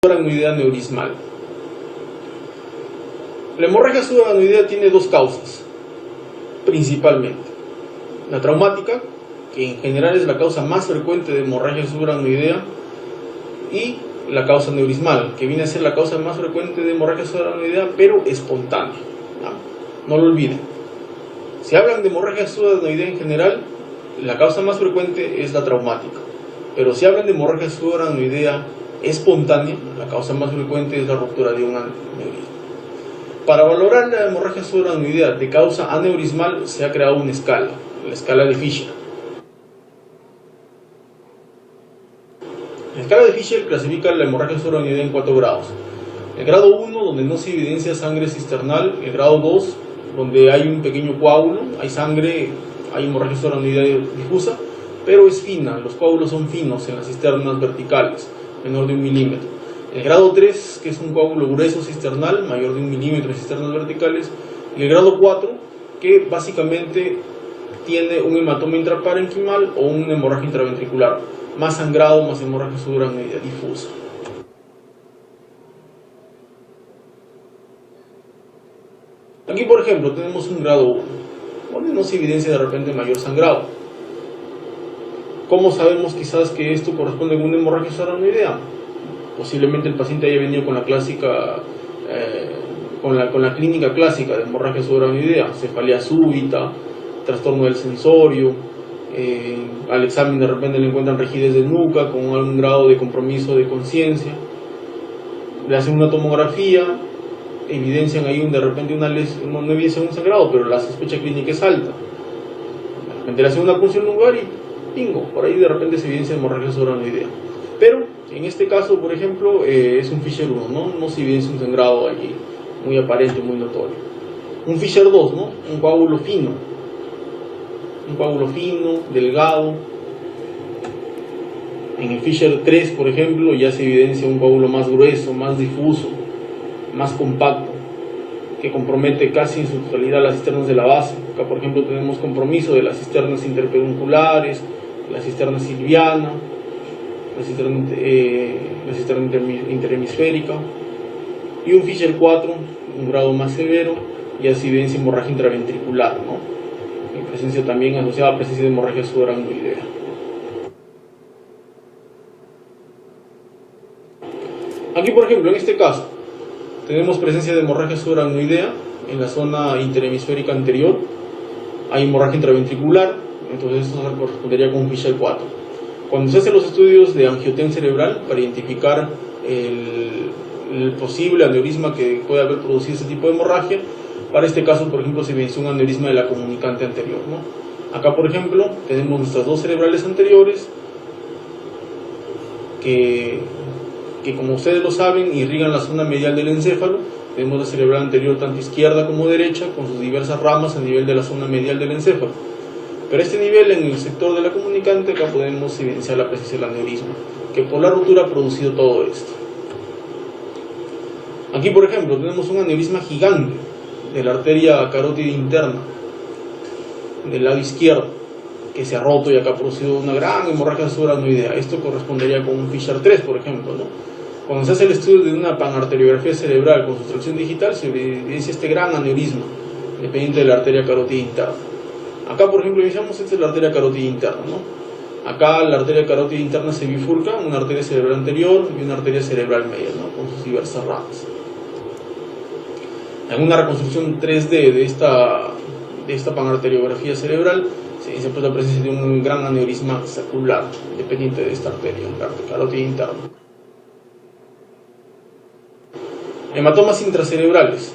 subaracnoidea aneurismal. La hemorragia subaracnoidea tiene dos causas, principalmente. La traumática, que en general es la causa más frecuente de hemorragia subaracnoidea, y la causa aneurismal, que viene a ser la causa más frecuente de hemorragia subaracnoidea, pero espontánea. No lo olviden. Si hablan de hemorragia subaracnoidea en general, la causa más frecuente es la traumática. Pero si hablan de hemorragia subaracnoidea espontánea, la causa más frecuente es la ruptura de un aneurisma. Para valorar la hemorragia subaracnoidea de causa aneurismal se ha creado una escala, la escala de Fisher. La escala de Fisher clasifica la hemorragia subaracnoidea en 4 grados. El grado 1, donde no se evidencia sangre cisternal. El grado 2, donde hay un pequeño coágulo, hay sangre, hay hemorragia subaracnoidea difusa, pero es fina, los coágulos son finos en las cisternas verticales, menor de 1 milímetro. El grado 3, que es un coágulo grueso cisternal, mayor de 1 milímetro en cisternas verticales. Y el grado 4, que básicamente tiene un hematoma intraparenquimal o una hemorragia intraventricular, más sangrado, más hemorragia subaracnoidea difusa. Aquí, por ejemplo, tenemos un grado 1, donde no se evidencia de repente mayor sangrado. ¿Cómo sabemos quizás que esto corresponde a una hemorragia subaracnoidea? Posiblemente el paciente haya venido con la clásica, con la clínica clásica de hemorragia subaracnoidea, cefalea súbita, trastorno del sensorio. Al examen de repente le encuentran rigidez de nuca con algún grado de compromiso de conciencia. Le hacen una tomografía, evidencian ahí de repente una lesión, no evidencian un sangrado, pero la sospecha clínica es alta. De repente le hacen una punción lumbar y bingo, por ahí de repente se evidencia hemorragia subaracnoidea. Pero en este caso, por ejemplo, es un Fisher 1, no se evidencia un sangrado allí muy aparente, muy notorio. Un Fisher 2, un coágulo fino, delgado. En el Fisher 3, por ejemplo, ya se evidencia un coágulo más grueso, más difuso, más compacto, que compromete casi en su totalidad las cisternas de la base. Acá, por ejemplo, tenemos compromiso de las cisternas interpedunculares, la cisterna silviana, la cisterna interhemisférica. Y un Fisher 4, un grado más severo, ya se evidencia hemorragia intraventricular, en presencia también asociada a presencia de hemorragia subaracnoidea. Aquí, por ejemplo, en este caso, tenemos presencia de hemorragia subaracnoidea en la zona interhemisférica anterior. Hay hemorragia intraventricular, entonces esto correspondería con un Fisher 4. Cuando se hacen los estudios de angiotem cerebral para identificar el posible aneurisma que puede haber producido este tipo de hemorragia, para este caso, por ejemplo, se evidenció un aneurisma de la comunicante anterior, Acá, por ejemplo, tenemos nuestras dos cerebrales anteriores que como ustedes lo saben, irrigan la zona medial del encéfalo. Tenemos la cerebral anterior tanto izquierda como derecha, con sus diversas ramas a nivel de la zona medial del encéfalo. Pero a este nivel, en el sector de la comunicante, acá podemos evidenciar la presencia del aneurisma, que por la ruptura ha producido todo esto. Aquí, por ejemplo, tenemos un aneurisma gigante de la arteria carótida interna, del lado izquierdo, que se ha roto y acá ha producido una gran hemorragia subaracnoidea. Esto correspondería con un Fisher 3, por ejemplo, Cuando se hace el estudio de una panarteriografía cerebral con sustracción digital, se evidencia este gran aneurisma dependiente de la arteria carótida interna. Acá, por ejemplo, iniciamos, esta es la arteria carótida interna, Acá la arteria carótida interna se bifurca, una arteria cerebral anterior y una arteria cerebral media, con sus diversas ramas. En una reconstrucción 3D de esta panarteriografía cerebral, se dice la presencia de un gran aneurisma saccular dependiente de esta arteria, la carótida interna. Hematomas intracerebrales.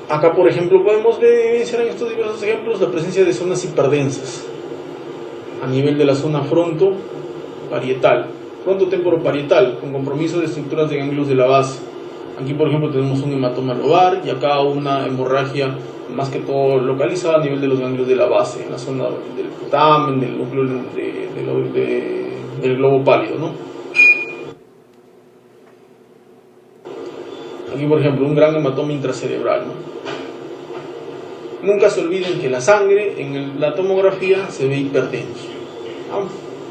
Acá, por ejemplo, podemos evidenciar en estos diversos ejemplos la presencia de zonas hiperdensas a nivel de la zona frontoparietal, frontotemporoparietal, con compromiso de estructuras de ganglios de la base. Aquí, por ejemplo, tenemos un hematoma lobar y acá una hemorragia más que todo localizada a nivel de los ganglios de la base, en la zona del putamen, del núcleo del globo pálido, Aquí, por ejemplo, un gran hematoma intracerebral, Nunca se olviden que la sangre en la tomografía se ve hiperdenso,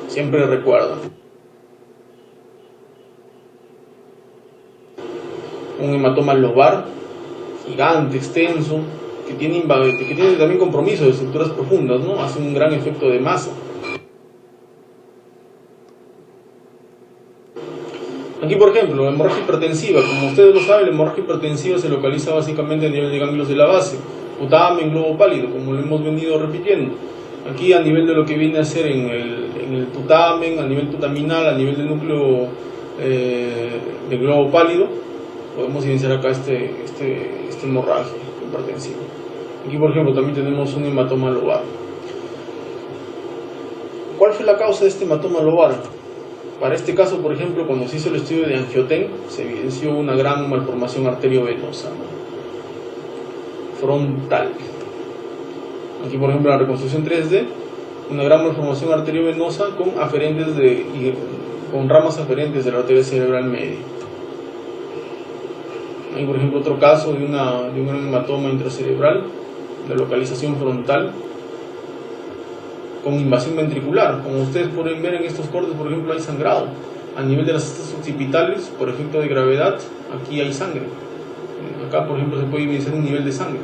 Siempre recuerdan. un hematoma lobar, gigante, extenso, que tiene también compromiso de estructuras profundas, ¿no? Hace un gran efecto de masa. Aquí, por ejemplo, la hemorragia hipertensiva. Como ustedes lo saben, la hemorragia hipertensiva se localiza básicamente a nivel de ganglios de la base, putamen, globo pálido, como lo hemos venido repitiendo. Aquí a nivel de lo que viene a ser en el putamen, a nivel putaminal, a nivel del núcleo del globo pálido, podemos evidenciar acá este hemorragia hipertensiva. Aquí, por ejemplo, también tenemos un hematoma lobar. ¿Cuál fue la causa de este hematoma lobar? Para este caso, por ejemplo, cuando se hizo el estudio de Angioten, se evidenció una gran malformación arteriovenosa, ¿no? Frontal. Aquí, por ejemplo, en la reconstrucción 3D, una gran malformación arteriovenosa con ramas aferentes de la arteria cerebral media. Hay, por ejemplo, otro caso de un hematoma intracerebral de localización frontal con invasión ventricular. Como ustedes pueden ver en estos cortes, por ejemplo, hay sangrado a nivel de las cestas occipitales por efecto de gravedad. Aquí hay sangre. Acá, por ejemplo, se puede evidenciar un nivel de sangre.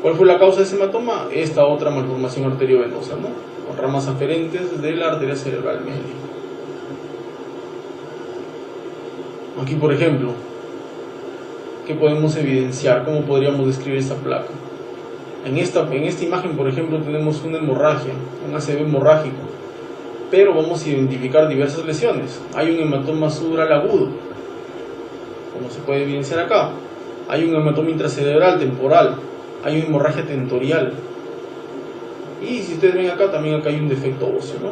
¿Cuál fue la causa de ese hematoma? Esta otra malformación arteriovenosa, ¿no? Con ramas aferentes de la arteria cerebral media. Aquí, por ejemplo, ¿qué podemos evidenciar? ¿Cómo podríamos describir esta placa? En esta imagen, por ejemplo, tenemos una hemorragia, un ACV hemorrágico, pero vamos a identificar diversas lesiones. Hay un hematoma subdural agudo, como se puede evidenciar acá. Hay un hematoma intracerebral temporal, hay una hemorragia tentorial. Y si ustedes ven acá, también acá hay un defecto óseo, ¿no?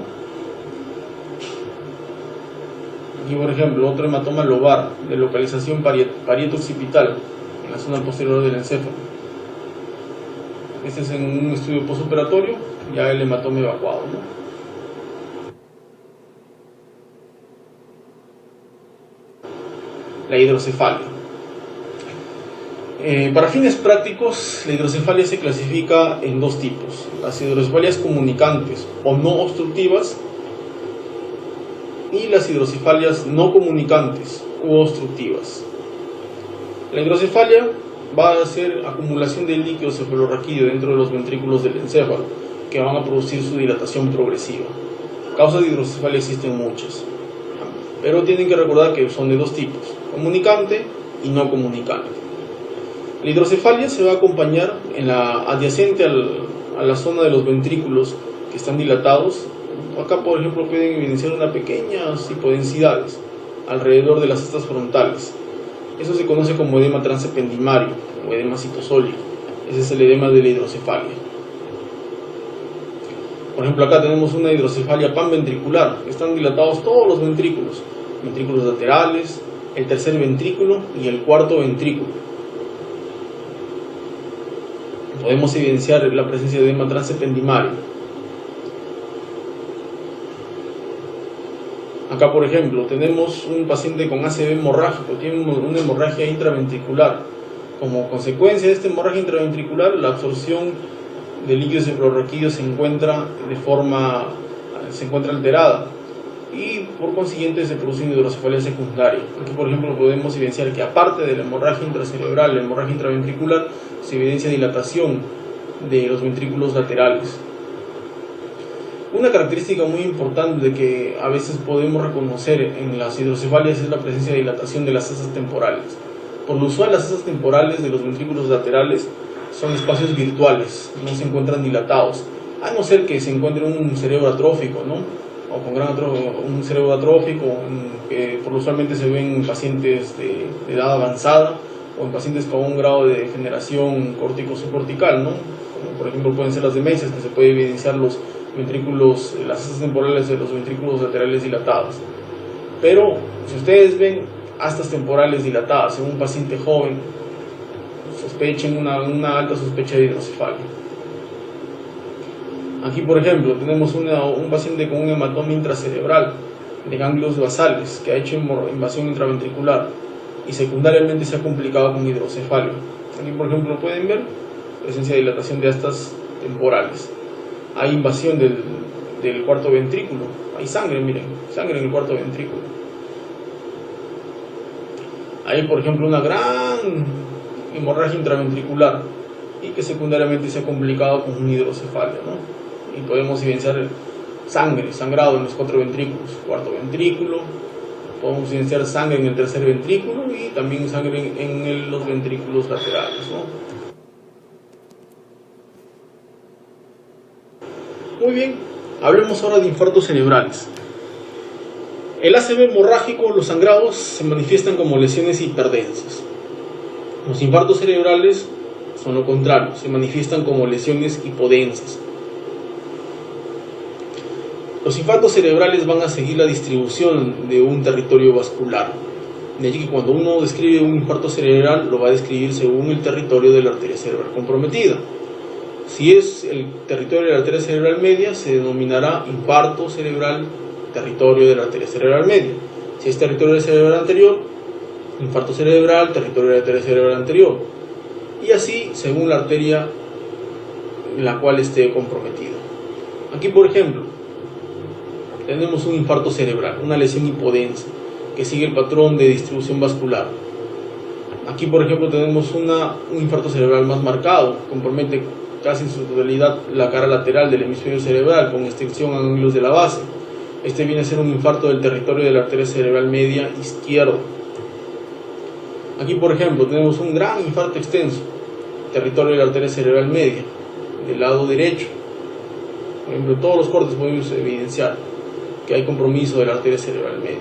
Aquí, por ejemplo, otro hematoma lobar de localización parieto-occipital en la zona posterior del encéfalo. Este es en un estudio postoperatorio, ya el hematoma evacuado, ¿no? La hidrocefalia. Para fines prácticos, la hidrocefalia se clasifica en dos tipos: las hidrocefalias comunicantes o no obstructivas y las hidrocefalias no comunicantes u obstructivas. La hidrocefalia va a ser acumulación de líquido cefalorraquídeo dentro de los ventrículos del encéfalo, que van a producir su dilatación progresiva. Causas de hidrocefalia existen muchas, pero tienen que recordar que son de dos tipos: comunicante y no comunicante. La hidrocefalia se va a acompañar en la adyacente a la zona de los ventrículos que están dilatados. Acá, por ejemplo, pueden evidenciar unas pequeñas hipodensidades alrededor de las cestas frontales. Eso se conoce como edema transependimario o edema citosólico. Ese es el edema de la hidrocefalia. Por ejemplo, acá tenemos una hidrocefalia panventricular. Están dilatados todos los ventrículos laterales, el tercer ventrículo y el cuarto ventrículo. Podemos evidenciar la presencia de edema transependimario. Acá, por ejemplo, tenemos un paciente con ACV hemorrágico, tiene una hemorragia intraventricular. Como consecuencia de esta hemorragia intraventricular, la absorción de líquido cefalorraquídeo se encuentra alterada y por consiguiente se produce una hidrocefalia secundaria. Aquí, por ejemplo, podemos evidenciar que aparte de la hemorragia intracerebral, la hemorragia intraventricular, se evidencia dilatación de los ventrículos laterales. Una característica muy importante de que a veces podemos reconocer en las hidrocefalias es la presencia de dilatación de las cestas temporales. Por lo usual, las cestas temporales de los ventrículos laterales son espacios virtuales, no se encuentran dilatados, a no ser que se encuentre un cerebro atrófico, ¿no? O con un cerebro atrófico, que por lo usualmente se ve en pacientes de edad avanzada o en pacientes con un grado de degeneración córtico-subcortical, ¿no? Como por ejemplo pueden ser las demencias, que se puede evidenciar los ventrículos, las cestas temporales de los ventrículos laterales dilatados. Pero si ustedes ven astas temporales dilatadas en un paciente joven, sospechen una alta sospecha de hidrocefalia. Aquí, por ejemplo, tenemos un paciente con un hematoma intracerebral de ganglios basales que ha hecho invasión intraventricular y secundariamente se ha complicado con hidrocefalia. Aquí, por ejemplo, pueden ver presencia de dilatación de astas temporales. Hay invasión del cuarto ventrículo, hay sangre, miren, sangre en el cuarto ventrículo. hay, por ejemplo, una gran hemorragia intraventricular y que secundariamente se ha complicado con una hidrocefalia, ¿no? Y podemos evidenciar sangrado en los 4 ventrículos, cuarto ventrículo, podemos evidenciar sangre en el tercer ventrículo y también sangre en los ventrículos laterales, ¿no? Muy bien, hablemos ahora de infartos cerebrales. El ACV hemorrágico, los sangrados, se manifiestan como lesiones hiperdensas. Los infartos cerebrales son lo contrario, se manifiestan como lesiones hipodensas. Los infartos cerebrales van a seguir la distribución de un territorio vascular. De allí que cuando uno describe un infarto cerebral, lo va a describir según el territorio de la arteria cerebral comprometida. Si es el territorio de la arteria cerebral media, se denominará infarto cerebral, territorio de la arteria cerebral media. Si es territorio del cerebral anterior, infarto cerebral, territorio de la arteria cerebral anterior. Y así, según la arteria en la cual esté comprometida. Aquí, por ejemplo, tenemos un infarto cerebral, una lesión hipodensa, que sigue el patrón de distribución vascular. Aquí, por ejemplo, tenemos un infarto cerebral más marcado, compromete casi en su totalidad la cara lateral del hemisferio cerebral, con extensión a ángulos de la base. Este viene a ser un infarto del territorio de la arteria cerebral media izquierda. Aquí, por ejemplo, tenemos un gran infarto extenso, territorio de la arteria cerebral media, del lado derecho. Por ejemplo, en todos los cortes podemos evidenciar que hay compromiso de la arteria cerebral media.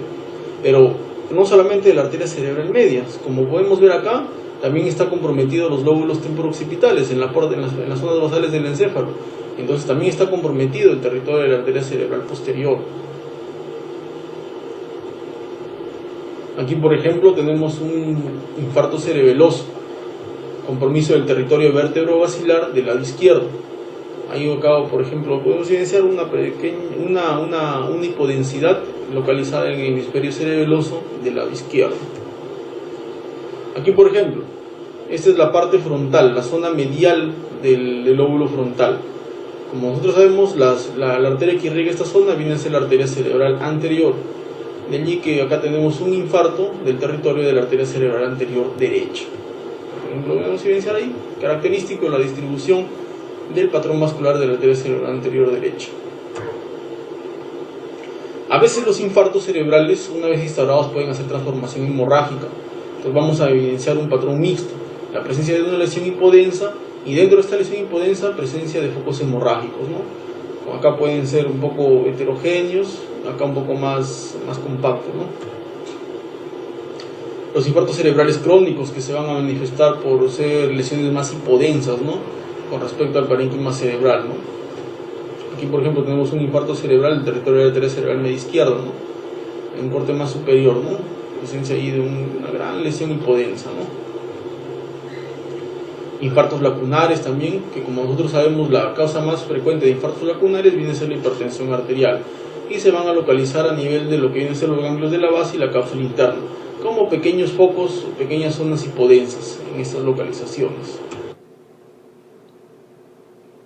Pero no solamente de la arteria cerebral media, como podemos ver acá, también está comprometido los lóbulos temporoccipitales en las zonas basales del encéfalo. Entonces también está comprometido el territorio de la arteria cerebral posterior. Aquí, por ejemplo, tenemos un infarto cerebeloso, compromiso del territorio vértebro-basilar del lado izquierdo. Ahí acá, por ejemplo, podemos evidenciar una hipodensidad localizada en el hemisferio cerebeloso del lado izquierdo. Aquí, por ejemplo, esta es la parte frontal, la zona medial del lóbulo frontal. Como nosotros sabemos, la arteria que irriga esta zona viene a ser la arteria cerebral anterior. De allí que acá tenemos un infarto del territorio de la arteria cerebral anterior derecha. Lo podemos evidenciar ahí, característico de la distribución del patrón vascular de la arteria cerebral anterior derecha. A veces los infartos cerebrales, una vez instaurados, pueden hacer transformación hemorrágica. Entonces vamos a evidenciar un patrón mixto, la presencia de una lesión hipodensa y dentro de esta lesión hipodensa presencia de focos hemorrágicos, ¿no? Acá pueden ser un poco heterogéneos, acá un poco más compactos, ¿no? Los infartos cerebrales crónicos que se van a manifestar por ser lesiones más hipodensas, ¿no? Con respecto al parénquima cerebral, ¿no? Aquí, por ejemplo, tenemos un infarto cerebral del territorio de la arteria cerebral media izquierda, ¿no? En un corte más superior, ¿no? Presencia ahí de una gran lesión hipodensa, ¿no? Infartos lacunares también, que como nosotros sabemos la causa más frecuente de infartos lacunares viene a ser la hipertensión arterial y se van a localizar a nivel de lo que vienen a ser los ganglios de la base y la cápsula interna, como pequeños focos, pequeñas zonas hipodensas en estas localizaciones.